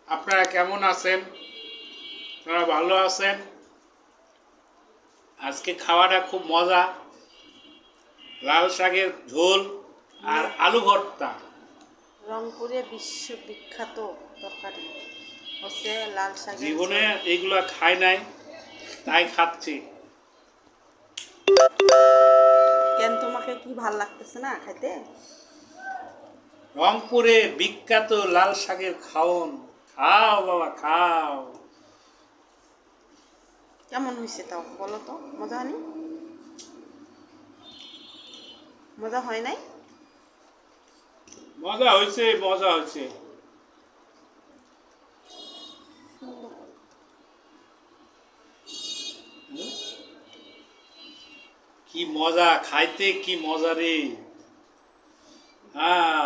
আপনারা কেমন আছেন? আপনারা ভালো আছেন? আজকে খাওয়াটা খুব মজা। লাল শাকের ঝোল আর আলু ভর্তা। রংপুরে বিশ্ববিখ্যাত তরকারি হচ্ছে লাল শাকের জীবনে ঝোল। এইগুলা খাই নাই, তাই খাচ্ছি। কেন তোমাকে কি ভাল লাগতেছে না খাইতে? রংপুরে বিখ্যাত লাল শাকের খাওন। খাও বাবা খাও। কেমন হয়েছে তাও বলো তো, মজা হয়নি? মজা হয় নাই? মজা হয়েছে, মজা হয়েছে। কি মজা খাইতে, কি মজা রে।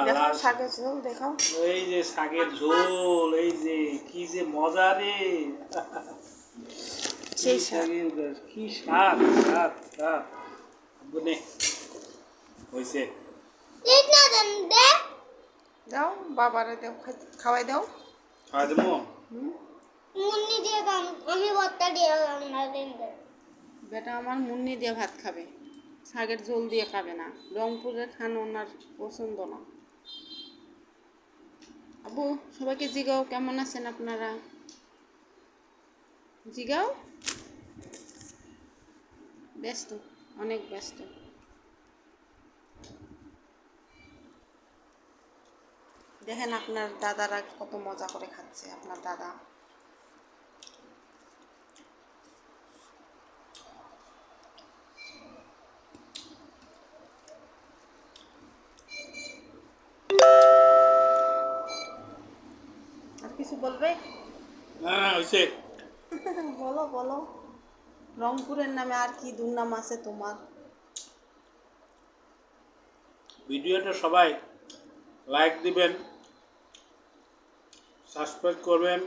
দেখাও লাল শাকের ঝোল দেখাও। এই যে শাকের ঝোল, এই যে কি যে মজা রে। কি সেই শাক। শাকের কি স্বাদ, স্বাদ স্বাদ বনে হয়েছে। দাও বাবারে দাও, খাওয়াই দাও। খাওয়া দেবো। মুন্নি দিয়ে খাম, আমি ভর্তা দিয়ে রান্না দিন। বেটা আমার মুন্নি দিয়ে ভাত খাবে, শাকের ঝোল দিয়ে খাবে না। রংপুরের খান ওনার পছন্দ না। আবু, সবাইকে জিগাও কেমন আছেন আপনারা, জিগাও। ব্যস্ত, অনেক ব্যস্ত। দেখেন আপনার দাদারা কত মজা করে খাচ্ছে, আপনার দাদা। আর কিছু বলবে? না না হয়েছে। বলো বলো, রংপুরের নামে আর কি দুর্নাম আছে তোমার? ভিডিওটা সবাই লাইক দিবেন, সাবস্ক্রাইব করবেন।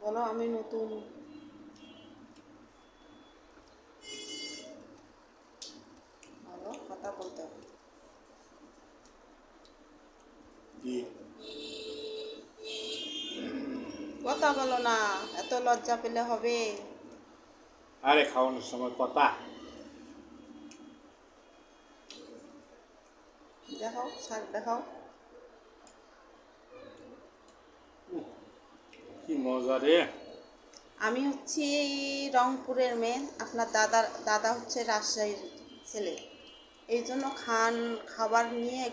বলো আমি নতুন। বলো, কথা বলতে হবে। জি। কথা বলো না, এত লজ্জা পেলে হবে? আরে খাওয়ানোর সময় কথা। দেখাও শাক দেখাও। কি মজা রে। আমি হচ্ছি রংপুরের মেয়ে, আপনার দাদা হচ্ছে রাজশাহীর ছেলে। এই জন্য খাবার নিয়ে